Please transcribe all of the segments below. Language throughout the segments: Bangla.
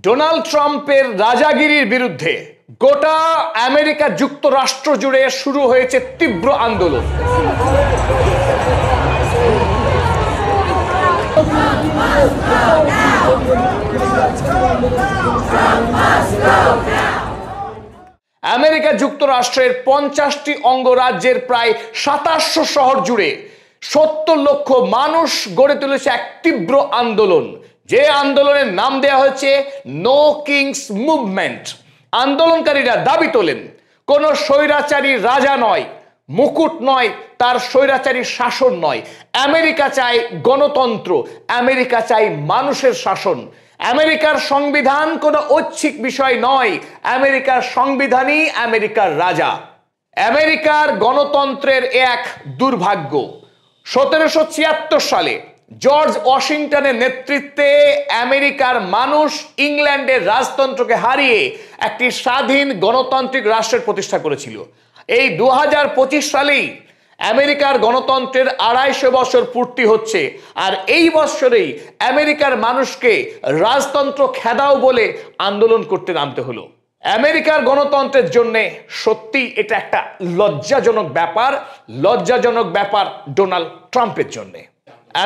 ডোনাল্ড ট্রাম্পের রাজাগিরির বিরুদ্ধে গোটা আমেরিকা যুক্তরাষ্ট্র জুড়ে শুরু হয়েছে তীব্র আন্দোলন। আমেরিকা যুক্তরাষ্ট্রের 50টি অঙ্গরাজ্যের প্রায় 2700 শহর জুড়ে 70 লক্ষ মানুষ গড়ে তুলেছে এক তীব্র আন্দোলন, যে আন্দোলনের নাম দেওয়া হয়েছে নো কিংস মুভমেন্ট। আন্দোলনকারীরা দাবি তোলেন, কোনো স্বৈরাচারী রাজা নয়, মুকুট নয়, তার স্বৈরাচারী শাসন নয়। আমেরিকা চায় গণতন্ত্র, আমেরিকা চায় মানুষের শাসন। আমেরিকার সংবিধান কোনো ঐচ্ছিক বিষয় নয়, আমেরিকার সংবিধানই আমেরিকার রাজা। আমেরিকার গণতন্ত্রের এক দুর্ভাগ্য। 1776 সালে জর্জ ওয়াশিংটনের নেতৃত্বে আমেরিকার মানুষ ইংল্যান্ডের রাজতন্ত্রকে হারিয়ে একটি স্বাধীন গণতান্ত্রিক রাষ্ট্রের প্রতিষ্ঠা করেছিল। এই 2025 সালেই আমেরিকার গণতন্ত্রের 250 বছর পূর্তি হচ্ছে, আর এই বছরেই আমেরিকার মানুষকে রাজতন্ত্র খেদাও বলে আন্দোলন করতে নামতে হলো। আমেরিকার গণতন্ত্রের জন্য সত্যি এটা একটা লজ্জাজনক ব্যাপার ডোনাল্ড ট্রাম্পের জন্য।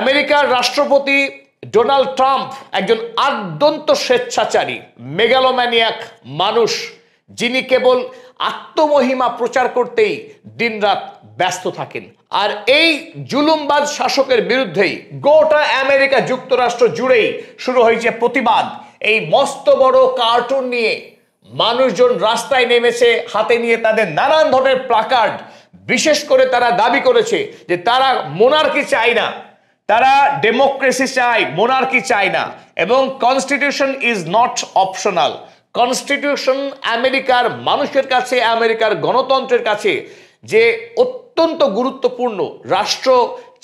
আমেরিকার রাষ্ট্রপতি ডোনাল্ড ট্রাম্প একজন আদ্যন্ত স্বেচ্ছাচারী মেগালোম্যানিয়াক মানুষ, যিনি কেবল আত্মমহিমা প্রচার করতেই দিনরাত ব্যস্ত থাকেন। আর এই জুলুমবাজ শাসকের বিরুদ্ধেই গোটা আমেরিকা যুক্তরাষ্ট্র জুড়েই শুরু হয়েছে প্রতিবাদ। এই মস্ত বড় কার্টুন নিয়ে মানুষজন রাস্তায় নেমেছে, হাতে নিয়ে তাদের নানান ধরনের প্লাকার্ড। বিশেষ করে তারা দাবি করেছে যে তারা মোনার্কি চায় না, তারা ডেমোক্রেসি চায়, মোনার্কি চায় না, এবং constitution is not optional. Constitution আমেরিকার মানুষের কাছে, আমেরিকার গণতন্ত্রের কাছে যে অত্যন্ত গুরুত্বপূর্ণ রাষ্ট্র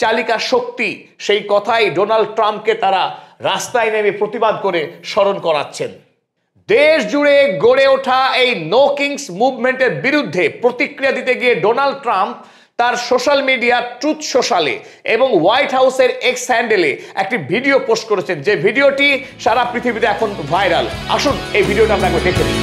চালিকা শক্তি, সেই কথাই ডোনাল্ড ট্রাম্পকে তারা রাস্তায় নেমে প্রতিবাদ করে স্মরণ করাচ্ছেন। দেশ জুড়ে গড়ে ওঠা এই নো কিংস মুভমেন্টের বিরুদ্ধে প্রতিক্রিয়া দিতে গিয়ে ডোনাল্ড ট্রাম্প তার সোশ্যাল মিডিয়া ট্রুথ সোশ্যালে এবং হোয়াইট হাউসের এক্স হ্যান্ডেলে একটি ভিডিও পোস্ট করেছেন, যে ভিডিওটি সারা পৃথিবীতে এখন ভাইরাল। আসুন এই ভিডিওটা আমরা একবার দেখে নিই।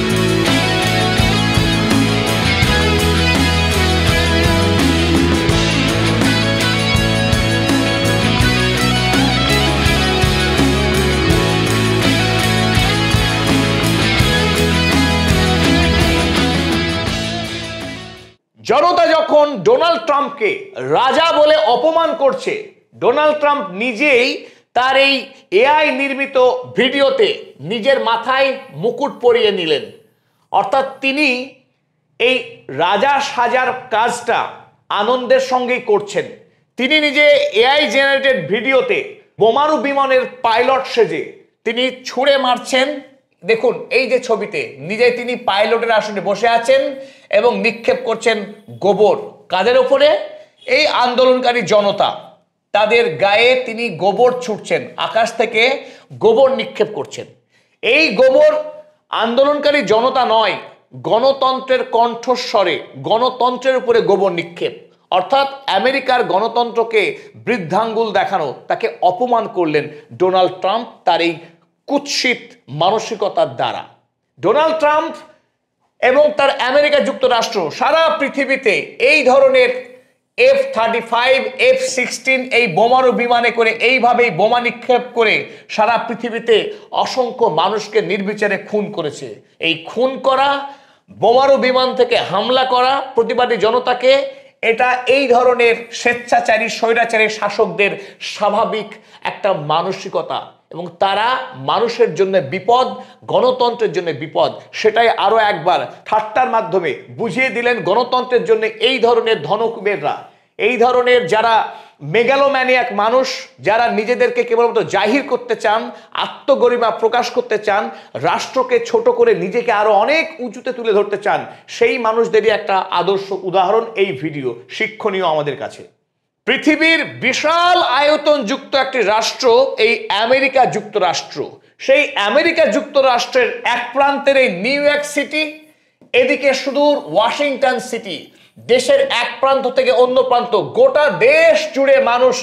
জনতা যখন ডোনাল্ড ট্রাম্পকে রাজা বলে অপমান করছে, ডোনাল্ড ট্রাম্প নিজেই তার এই এআই নির্মিত ভিডিওতে নিজের মাথায় মুকুট পরিয়ে নিলেন। অর্থাৎ তিনি এই রাজা সাজার কাজটা আনন্দের সঙ্গেই করছেন। তিনি নিজে এআই জেনারেটেড ভিডিওতে বোমারু বিমানের পাইলট সেজে তিনি ছুঁড়ে মারছেন। দেখুন এই যে ছবিতে নিজেই তিনি পাইলটের আসনে বসে আছেন এবং নিক্ষেপ করছেন গোবর। কাদের ওপরে? এই আন্দোলনকারী জনতা, তাদের গায়ে তিনি গোবর ছুটছেন, আকাশ থেকে গোবর নিক্ষেপ করছেন। এই গোবর আন্দোলনকারী জনতা নয়, গণতন্ত্রের কণ্ঠস্বরে গণতন্ত্রের উপরে গোবর নিক্ষেপ। অর্থাৎ আমেরিকার গণতন্ত্রকে বৃদ্ধাঙ্গুল দেখানো, তাকে অপমান করলেন ডোনাল্ড ট্রাম্প তার এই কুৎসিত মানসিকতার দ্বারা। ডোনাল্ড ট্রাম্প এবং তার আমেরিকা যুক্তরাষ্ট্র সারা পৃথিবীতে এই ধরনের F-35, F-16 এই বোমারু বিমানে করে এইভাবেই বোমা নিক্ষেপ করে সারা পৃথিবীতে অসংখ্য মানুষকে নির্বিচারে খুন করেছে। এই খুন করা, বোমারু বিমান থেকে হামলা করা প্রতিবাদী জনতাকে, এটা এই ধরনের স্বেচ্ছাচারী স্বৈরাচারী শাসকদের স্বাভাবিক একটা মানসিকতা, এবং তারা মানুষের জন্য বিপদ, গণতন্ত্রের জন্য বিপদ। সেটাই আরো একবার ঠাট্টার মাধ্যমে বুঝিয়ে দিলেন গণতন্ত্রের জন্য এই ধরনের ধনকুবেররা, এই ধরনের যারা মেগালোম্যানিয়াক মানুষ, যারা নিজেদেরকে কেবলমাত্র জাহির করতে চান, আত্মগরিমা প্রকাশ করতে চান, রাষ্ট্রকে ছোট করে নিজেকে আরো অনেক উঁচুতে তুলে ধরতে চান, সেই মানুষদেরই একটা আদর্শ উদাহরণ এই ভিডিও, শিক্ষণীয় আমাদের কাছে। পৃথিবীর বিশাল আয়তন যুক্ত একটি রাষ্ট্র এই আমেরিকা যুক্তরাষ্ট্র। সেই আমেরিকা যুক্তরাষ্ট্রের এক প্রান্তের এই নিউ ইয়র্ক সিটি, এদিকে সুদূর ওয়াশিংটন সিটি, দেশের এক প্রান্ত থেকে অন্য প্রান্ত, গোটা দেশ জুড়ে মানুষ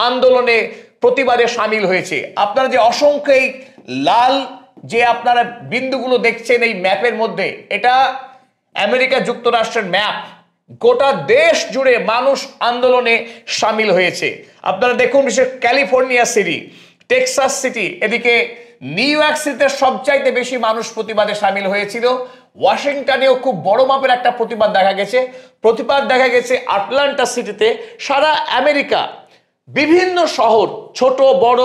আন্দোলনে প্রতিবাদে সামিল হয়েছে। আপনারা যে অসংখ্য এই লাল যে আপনারা বিন্দুগুলো দেখছেন এই ম্যাপের মধ্যে, এটা আমেরিকা যুক্তরাষ্ট্রের ম্যাপ। গোটা দেশ জুড়ে মানুষ আন্দোলনে সামিল হয়েছে। আপনারা দেখুন, বিশেষ ক্যালিফোর্নিয়া সিটি, টেক্সাস সিটি, এদিকে নিউ ইয়র্ক সিটিতে সবচাইতে বেশি মানুষ প্রতিবাদে সামিল হয়েছিল। ওয়াশিংটনেও খুব বড় মাপের একটা প্রতিবাদ দেখা গেছে আটলান্টা সিটিতে। সারা আমেরিকা বিভিন্ন শহর, ছোট বড়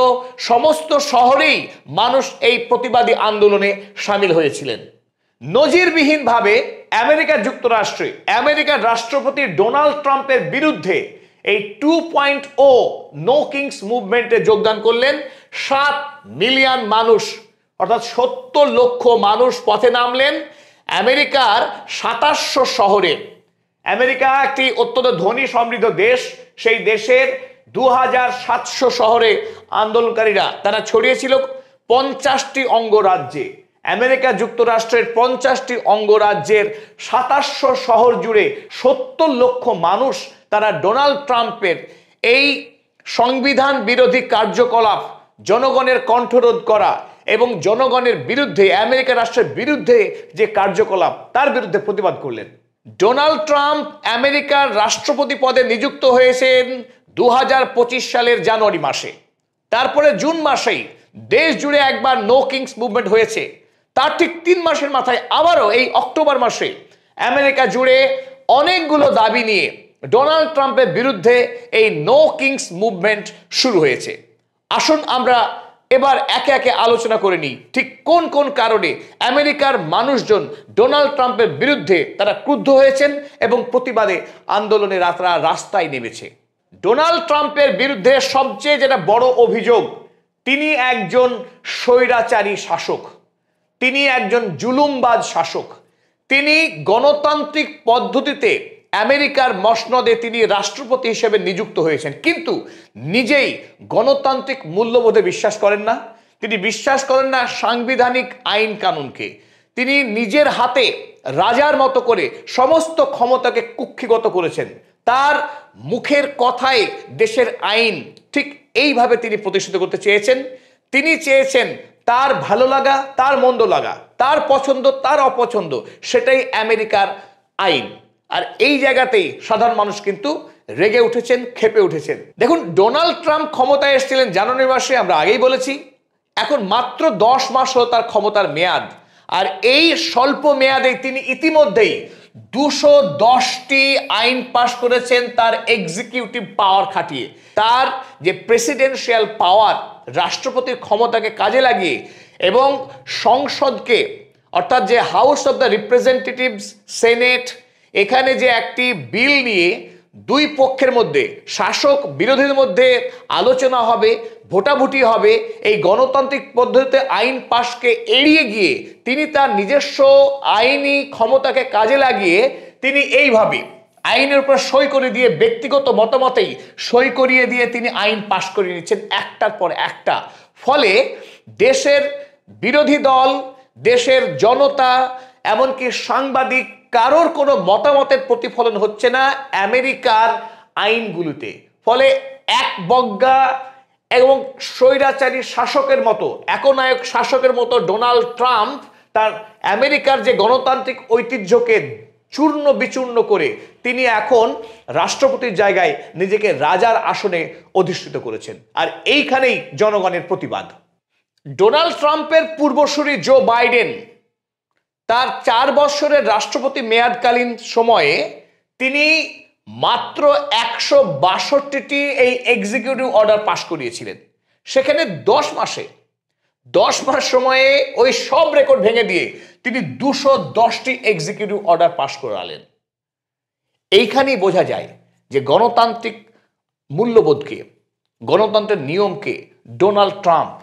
সমস্ত শহরেই মানুষ এই প্রতিবাদী আন্দোলনে সামিল হয়েছিলেন। নজিরবিহীনভাবে আমেরিকা যুক্তরাষ্ট্রে আমেরিকার রাষ্ট্রপতি ডোনাল্ড ট্রাম্পের বিরুদ্ধে এই 2.0 নো কিংস মুভমেন্টে যোগদান করলেন 7 মিলিয়ন মানুষ, অর্থাৎ 70 লক্ষ মানুষ পথে নামলেন আমেরিকার 2700 শহরে। আমেরিকা একটি অত্যন্ত ধনী সমৃদ্ধ দেশ। সেই দেশের 2700 শহরে আন্দোলনকারীরা তারা ছড়িয়েছিল 50টি অঙ্গরাজ্যে। আমেরিকা যুক্তরাষ্ট্রের 50টি অঙ্গরাজ্যের 2700 শহর জুড়ে 70 লক্ষ মানুষ তারা ডোনাল্ড ট্রাম্পের এই সংবিধান বিরোধী কার্যকলাপ, জনগণের কণ্ঠরোধ করা এবং জনগণের বিরুদ্ধে, আমেরিকা রাষ্ট্রের বিরুদ্ধে যে কার্যকলাপ, তার বিরুদ্ধে প্রতিবাদ করলেন। ডোনাল্ড ট্রাম্প আমেরিকার রাষ্ট্রপতি পদে নিযুক্ত হয়েছেন 2025 সালের জানুয়ারি মাসে। তারপরে জুন মাসেই দেশ জুড়ে একবার নো কিংস মুভমেন্ট হয়েছে। তার ঠিক 3 মাসের মাথায় আবারও এই অক্টোবর মাসে আমেরিকা জুড়ে অনেকগুলো দাবি নিয়ে ডোনাল্ড ট্রাম্পের বিরুদ্ধে এই নো কিংস মুভমেন্ট শুরু হয়েছে। আসুন আমরা এবার একে একে আলোচনা করে নিই ঠিক কোন কোন কারণে আমেরিকার মানুষজন ডোনাল্ড ট্রাম্পের বিরুদ্ধে তারা ক্রুদ্ধ হয়েছেন এবং প্রতিবাদে আন্দোলনে রাস্তায় নেমেছে। ডোনাল্ড ট্রাম্পের বিরুদ্ধে সবচেয়ে যেটা বড় অভিযোগ, তিনি একজন স্বৈরাচারী শাসক, তিনি একজন জুলুমবাজ শাসক। তিনি গণতান্ত্রিক পদ্ধতিতে আমেরিকার মসনদে তিনি রাষ্ট্রপতি হিসেবে নিযুক্ত হয়েছেন, কিন্তু নিজেই গণতান্ত্রিক মূল্যবোধে বিশ্বাস করেন না। তিনি বিশ্বাস করেন না সাংবিধানিক আইন কানুনকে। তিনি নিজের হাতে রাজার মতো করে সমস্ত ক্ষমতাকে কুক্ষিগত করেছেন। তার মুখের কথায় দেশের আইন ঠিক এইভাবে তিনি প্রতিষ্ঠিত করতে চেয়েছেন। তিনি চেয়েছেন তার ভালো লাগা, তার মন্দ লাগা, তার পছন্দ, তার অপছন্দ, সেটাই আমেরিকার আইন। আর এই জায়গাতেই সাধারণ মানুষ কিন্তু রেগে উঠেছেন, ক্ষেপে উঠেছেন। দেখুন, ডোনাল্ড ট্রাম্প ক্ষমতায় এসেছিলেন জানুয়ারি মাসে, আমরা আগেই বলেছি। এখন মাত্র 10 মাস হলো তার ক্ষমতার মেয়াদ। আর এই স্বল্প মেয়াদে তিনি ইতিমধ্যেই 210টি আইন পাশ করেছেন তার এক্সিকিউটিভ পাওয়ার খাটিয়ে। তার যে প্রেসিডেন্সিয়াল পাওয়ার, রাষ্ট্রপতির ক্ষমতাকে কাজে লাগিয়ে এবং সংসদকে, অর্থাৎ যে house of the representatives, senate, এখানে যে একটি বিল নিয়ে দুই পক্ষের মধ্যে, শাসক বিরোধীদের মধ্যে আলোচনা হবে, ভোটাভুটি হবে, এই গণতান্ত্রিক পদ্ধতিতে আইন পাশকে এড়িয়ে গিয়ে তিনি তার নিজস্ব আইনি ক্ষমতাকে কাজে লাগিয়ে তিনি এইভাবে আইনের উপর সই করে দিয়ে, ব্যক্তিগত মতামতেই সই করিয়ে দিয়ে তিনি আইন পাশ করে নিচ্ছেন একটার পর একটা। ফলে দেশের বিরোধী দল, দেশের জনতা, এমনকি সাংবাদিক, কারোর কোনো মতামতের প্রতিফলন হচ্ছে না আমেরিকার আইনগুলোতে। ফলে এক বজ্ঞা এবং স্বৈরাচারী শাসকের মতো, একনায়ক শাসকের মতো ডোনাল্ড ট্রাম্প তার আমেরিকার যে গণতান্ত্রিক ঐতিহ্যকে চূর্ণ বিচূর্ণ করে তিনি এখন রাষ্ট্রপতির জায়গায় নিজেকে রাজার আসনে অধিষ্ঠিত করেছেন। আর এইখানেই জনগণের প্রতিবাদ। ডোনাল্ড ট্রাম্পের পূর্বসূরি জো বাইডেন তার 4 বছরের রাষ্ট্রপতি মেয়াদকালীন সময়ে তিনি মাত্র 162টি এই এক্সিকিউটিভ অর্ডার পাশ করিয়েছিলেন। সেখানে 10 মাস সময়ে ওই সব রেকর্ড ভেঙে দিয়ে তিনি 210টি এক্সিকিউটিভ অর্ডার পাশ করালেন। এইখানেই বোঝা যায় যে গণতান্ত্রিক মূল্যবোধকে, গণতন্ত্রের নিয়মকে ডোনাল্ড ট্রাম্প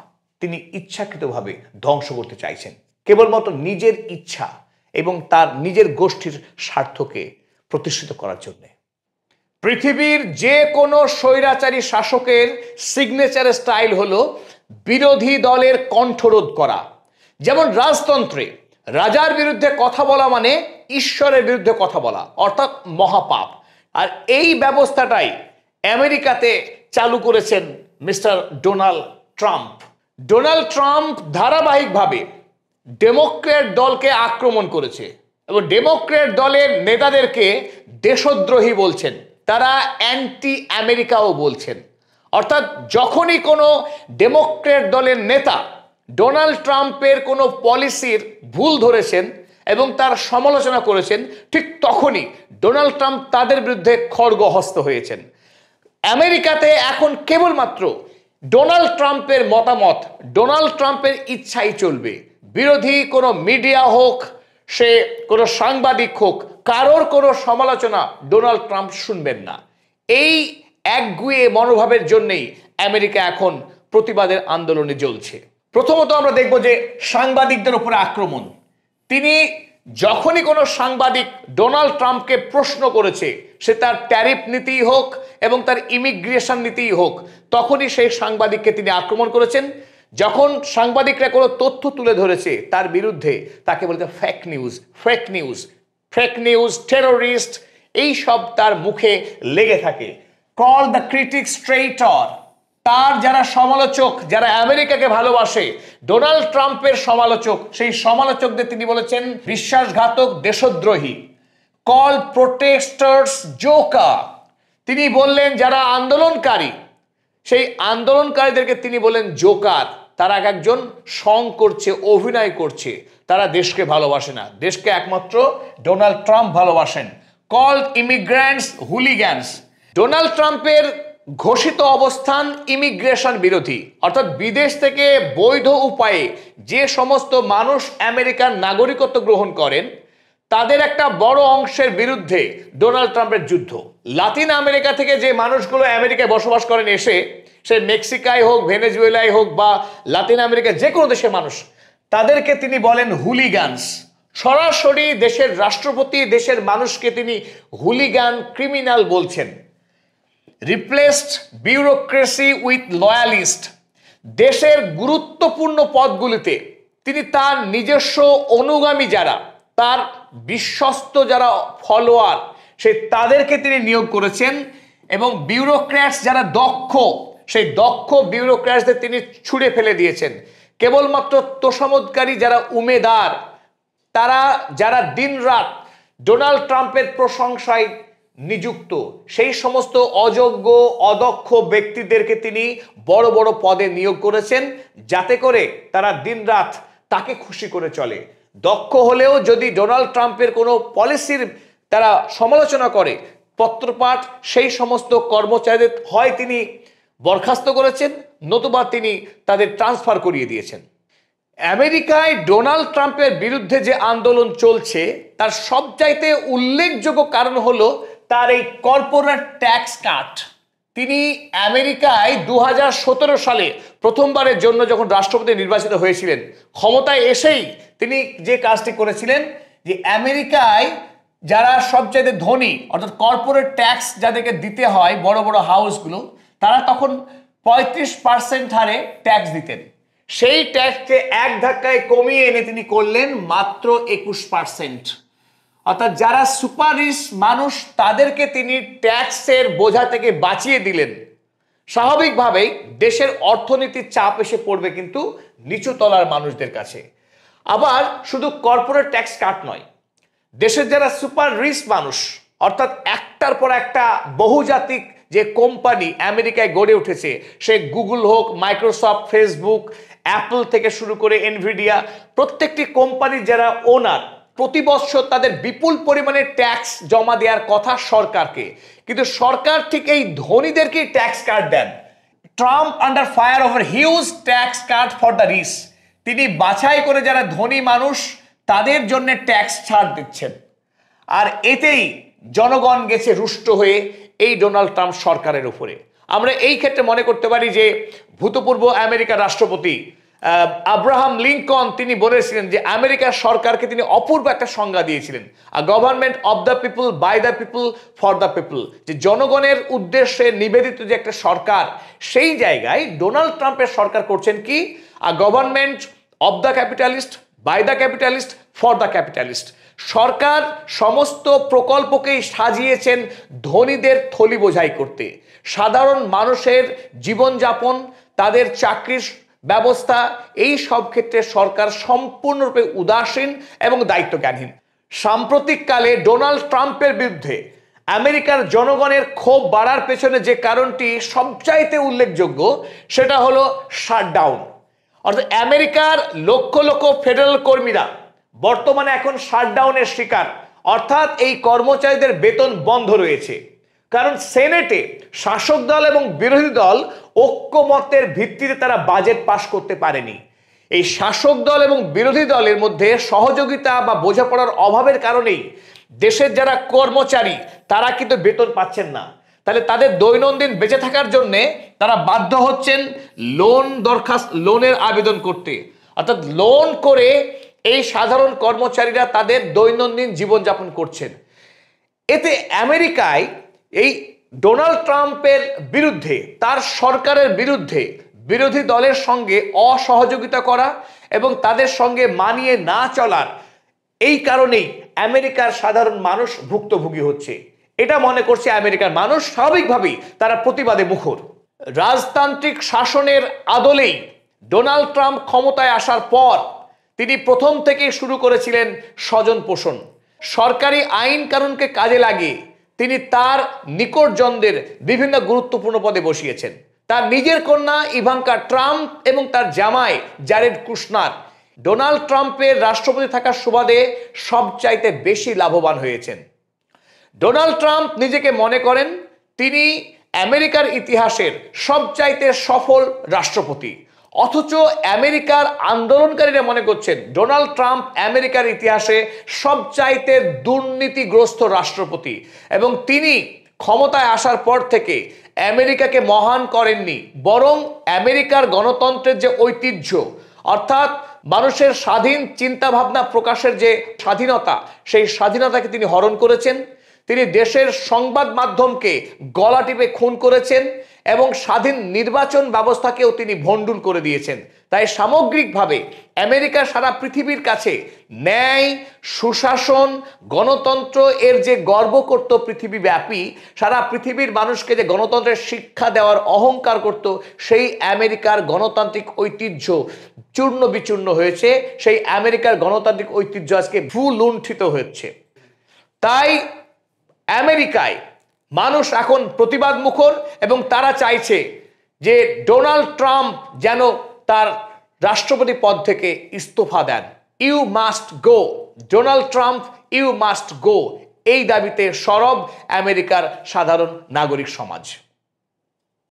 তিনি ইচ্ছাকৃতভাবে ধ্বংস করতে চাইছেন, কেবলমাত্র নিজের ইচ্ছা এবং তার নিজের গোষ্ঠীর স্বার্থকে প্রতিষ্ঠিত করার জন্য। পৃথিবীর যে কোনো স্বৈরাচারী শাসকের সিগনেচার স্টাইল হলো বিরোধী দলের কণ্ঠরোধ করা। যেমন রাজতন্ত্রে রাজার বিরুদ্ধে কথা বলা মানে ঈশ্বরের বিরুদ্ধে কথা বলা, অর্থাৎ মহাপাপ। আর এই ব্যবস্থাটাই আমেরিকাতে চালু করেছেন mister Donald Trump. Donald Trump ধারাবাহিকভাবে ডেমোক্র্যাট দলকে আক্রমণ করেছে এবং ডেমোক্র্যাট দলের নেতাদেরকে দেশদ্রোহী বলছেন, তারা অ্যান্টি আমেরিকাও বলছেন। অর্থাৎ যখনই কোনো ডেমোক্র্যাট দলের নেতা ডোনাল্ড ট্রাম্পের কোনো পলিসির ভুল ধরেছেন এবং তার সমালোচনা করেছেন, ঠিক তখনই ডোনাল্ড ট্রাম্প তাদের বিরুদ্ধে খড়গহস্ত হয়েছেন। আমেরিকাতে এখন কেবলমাত্র ডোনাল্ড ট্রাম্পের মতামত, ডোনাল্ড ট্রাম্পের ইচ্ছাই চলবে। বিরোধী কোনো মিডিয়া হোক, সে কোনো সাংবাদিক হোক, কারোর কোনো সমালোচনা ডোনাল্ড ট্রাম্প শুনবেন না। এই একগুঁয়ে মনোভাবের জন্যই আমেরিকা এখন প্রতিবাদের আন্দোলনে জ্বলছে। প্রথমত আমরা দেখব যে সাংবাদিকদের উপরে আক্রমণ। তিনি যখনই কোনো সাংবাদিক ডোনাল্ড ট্রাম্পকে প্রশ্ন করেছে, সে তার ট্যারিফ নীতিই হোক এবং তার ইমিগ্রেশন নীতিই হোক, তখনই সেই সাংবাদিককে তিনি আক্রমণ করেছেন। যখন সাংবাদিকরা কোনো তথ্য তুলে ধরেছে তার বিরুদ্ধে, তাকে বলতে fake news, fake news, fake news, terrorist, এই সব তার মুখে লেগে থাকে। কল দ্য ক্রিটিক্স ট্রেইটর, তার যারা সমালোচক, যারা আমেরিকাকে ভালোবাসে, ডোনাল্ড ট্রাম্পের সমালোচক, সেই সমালোচকদের তিনি বলেছেন বিশ্বাসঘাতক, দেশদ্রোহী। কল প্রোটেস্টার্স জোকার, তিনি বললেন যারা আন্দোলনকারী, সেই আন্দোলনকারীদেরকে তিনি বলেন জোকার। তারা এক একজন সং করছে, অভিনয় করছে, তারা দেশকে ভালোবাসে না, দেশকে একমাত্র ডোনাল্ড ট্রাম্প ভালোবাসেন। কল ইমিগ্রেন্টস হুলিগ্যান্স, ডোনাল্ড ট্রাম্পের ঘোষিত অবস্থান ইমিগ্রেশন বিরোধী, অর্থাৎ বিদেশ থেকে বৈধ উপায়ে যে সমস্ত মানুষ আমেরিকার নাগরিকত্ব গ্রহণ করেন, তাদের একটা বড় অংশের বিরুদ্ধে ডোনাল্ড ট্রাম্পের যুদ্ধ। লাতিন আমেরিকা থেকে যে মানুষগুলো আমেরিকায় বসবাস করেন এসে, সে মেক্সিকায় হোক, ভেনেজুয়েলায় হোক বা লাতিন আমেরিকার যে কোনো দেশের মানুষ, তাদেরকে তিনি বলেন হুলিগানস। সরাসরি দেশের রাষ্ট্রপতি দেশের মানুষকে তিনি হুলিগান, ক্রিমিনাল বলছেন। রিপ্লেসড বিউরোক্রেসি উইথ লয়ালিস্ট, দেশের গুরুত্বপূর্ণ পদগুলিতে তিনি তার নিজস্ব অনুগামী যারা, তার বিশ্বস্ত যারা ফলোয়ার, সে তাদেরকে তিনি নিয়োগ করেছেন। এবং বিউরোক্র্যাটস যারা দক্ষ, সেই দক্ষ বিউরোক্র্যাটসদের তিনি ছুঁড়ে ফেলে দিয়েছেন। কেবলমাত্র তোষামোদকারী যারা উমেদার, তারা যারা দিনরাত ডোনাল্ড ট্রাম্পের প্রশংসায় নিযুক্ত, সেই সমস্ত অযোগ্য অদক্ষ ব্যক্তিদেরকে তিনি বড় বড় পদে নিয়োগ করেছেন, যাতে করে তারা দিনরাত তাকে খুশি করে চলে। দক্ষ হলেও যদি ডোনাল্ড ট্রাম্পের কোনো পলিসির তারা সমালোচনা করে, পত্রপাঠ, সেই সমস্ত কর্মচারীদের হয় তিনি বরখাস্ত করেছেন, নতুবা তিনি তাদের ট্রান্সফার করিয়ে দিয়েছেন। আমেরিকায় ডোনাল্ড ট্রাম্পের বিরুদ্ধে যে আন্দোলন চলছে, তার সবচাইতে উল্লেখযোগ্য কারণ হলো তার এই কর্পোরেট ট্যাক্স কাট। তিনি আমেরিকায় 2017 সালে প্রথমবারের জন্য যখন রাষ্ট্রপতি নির্বাচিত হয়েছিলেন, ক্ষমতায় এসেই তিনি যে কাজটি করেছিলেন, যে আমেরিকায় যারা সবচাইতে ধনী, অর্থাৎ কর্পোরেট ট্যাক্স যাদেরকে দিতে হয় বড় বড় হাউসগুলো, তারা তখন 35% হারে ট্যাক্স দিতেন। সেই ট্যাক্সকে এক ধাক্কায় কমিয়ে এনে তিনি করলেন মাত্র 21%। অর্থাৎ যারা সুপার রিচ মানুষ, তাদেরকে তিনি ট্যাক্সের বোঝা থেকে বাঁচিয়ে দিলেন। স্বাভাবিকভাবেই দেশের অর্থনীতির চাপ এসে পড়বে কিন্তু নিচু তলার মানুষদের কাছে। আবার শুধু কর্পোরেট ট্যাক্স কাট নয়, দেশের যারা সুপার রিচ মানুষ, অর্থাৎ একটার পর একটা বহুজাতিক যে কোম্পানি আমেরিকায় গড়ে উঠেছে, সে গুগল হোক, মাইক্রোসফট, ফেসবুক, অ্যাপল থেকে শুরু করে এনভিডিয়া, প্রত্যেকটি কোম্পানির যারা ওনার, প্রতি বছর তাদের বিপুল পরিমাণে ট্যাক্স জমা দেওয়ার কথা সরকারকে, কিন্তু সরকার ঠিক এই ধনীদেরকেই ট্যাক্স কাট দেন। Trump under fire over huge tax cut for the rich, তিনি বাছাই করে যারা ধনী মানুষ তাদের জন্য ট্যাক্স ছাড় দিচ্ছেন। আর এতেই জনগণ গেছে রুষ্ট হয়ে এই ডোনাল্ড ট্রাম্প সরকারের উপরে। আমরা এই ক্ষেত্রে মনে করতে পারি যে ভূতপূর্ব আমেরিকার রাষ্ট্রপতি আব্রাহাম লিঙ্কন তিনি বলেছিলেন যে আমেরিকার সরকারকে তিনি অপূর্ব একটা সংজ্ঞা দিয়েছিলেন, a government of the people, by the people, for the people, যে জনগণের উদ্দেশ্যে নিবেদিত যে একটা সরকার, সেই জায়গায় ডোনাল্ড ট্রাম্পের সরকার করছেন কি, a government of the capitalist, by the capitalist, for the capitalist. সরকার সমস্ত প্রকল্পকেই সাজিয়েছেন ধনীদের থলি বোঝাই করতে, সাধারণ মানুষের জীবনযাপন, তাদের চাকরির ব্যবস্থা, এই সব ক্ষেত্রে সরকার সম্পূর্ণরূপে উদাসীন এবং দায়িত্বজ্ঞানহীন। সাম্প্রতিককালে ডোনাল্ড ট্রাম্পের বিরুদ্ধে আমেরিকার জনগণের ক্ষোভ বাড়ার পেছনে যে কারণটি সবচাইতে উল্লেখযোগ্য সেটা হলো শাটডাউন। অর্থাৎ আমেরিকার লক্ষ লক্ষ ফেডারেল কর্মীরা বর্তমানে এখন শাটডাউনের শিকার, অর্থাৎ এই কর্মচারীদের বেতন বন্ধ রয়েছে। কারণ সেনেটে শাসক দল এবং বিরোধী দল ঐক্যমতের ভিত্তিতে তারা বাজেট পাশ করতে পারেনি। এই শাসক দল এবং বিরোধী দলের মধ্যে সহযোগিতা বা বোঝাপড়ার অভাবের কারণেই দেশের যারা কর্মচারী তারা কিন্তু বেতন পাচ্ছেন না। তাহলে তাদের দৈনন্দিন বেঁচে থাকার জন্য তারা বাধ্য হচ্ছেন লোনের আবেদন করতে। অর্থাৎ লোন করে এই সাধারণ কর্মচারীরা তাদের দৈনন্দিন জীবনযাপন করছেন। এতে আমেরিকায় এই ডোনাল্ড ট্রাম্পের বিরুদ্ধে, তার সরকারের বিরুদ্ধে বিরোধী দলের সঙ্গে অসহযোগিতা করা এবং তাদের সঙ্গে মানিয়ে না চলার এই কারণেই আমেরিকার সাধারণ মানুষ ভুক্তভোগী হচ্ছে। এটা মনে করছে আমেরিকার মানুষ, স্বাভাবিকভাবেই তারা প্রতিবাদে মুখর। রাজতান্ত্রিক শাসনের আদলেই ডোনাল্ড ট্রাম্প ক্ষমতায় আসার পর তিনি প্রথম থেকেই শুরু করেছিলেন স্বজন পোষণ। সরকারি আইন কানুনকে কাজে লাগিয়ে তিনি তার নিকটজনদের বিভিন্ন গুরুত্বপূর্ণ পদে বসিয়েছেন। তার নিজের কন্যা ইভাঙ্কা ট্রাম্প এবং তার জামাই জারেড কুশনার ডোনাল্ড ট্রাম্পের রাষ্ট্রপতি থাকার সুবাদে সবচাইতে বেশি লাভবান হয়েছেন। ডোনাল্ড ট্রাম্প নিজেকে মনে করেন তিনি আমেরিকার ইতিহাসের সবচাইতে সফল রাষ্ট্রপতি, অথচ আমেরিকার আন্দোলনকারীরা মনে করছেন ডোনাল্ড ট্রাম্প আমেরিকার ইতিহাসে সবচাইতে দুর্নীতিগ্রস্ত রাষ্ট্রপতি এবং তিনি ক্ষমতায় আসার পর থেকে আমেরিকাকে মহান করেননি, বরং আমেরিকার গণতন্ত্রের যে ঐতিহ্য, অর্থাৎ মানুষের স্বাধীন চিন্তাভাবনা প্রকাশের যে স্বাধীনতা, সেই স্বাধীনতাকে তিনি হরণ করেছেন। তিনি দেশের সংবাদ মাধ্যমকে গলা টিপে খুন করেছেন এবং স্বাধীন নির্বাচন ব্যবস্থাকেও তিনি ভণ্ডুল করে দিয়েছেন। তাই সামগ্রিকভাবে আমেরিকা সারা পৃথিবীর কাছে ন্যায়, সুশাসন, গণতন্ত্র এর যে গর্ব করত পৃথিবীব্যাপী, সারা পৃথিবীর মানুষকে যে গণতন্ত্রের শিক্ষা দেওয়ার অহংকার করত, সেই আমেরিকার গণতান্ত্রিক ঐতিহ্য চূর্ণ বিচূর্ণ হয়েছে। সেই আমেরিকার গণতান্ত্রিক ঐতিহ্য আজকে ভূলুণ্ঠিত হচ্ছে। তাই আমেরিকায় মানুষ এখন প্রতিবাদ মুখর এবং তারা চাইছে যে ডোনাল্ড ট্রাম্প যেন তার রাষ্ট্রপতি পদ থেকে ইস্তফা দেন। You must go Donald Trump, you must go, এই দাবিতে সরব আমেরিকার সাধারণ নাগরিক সমাজ।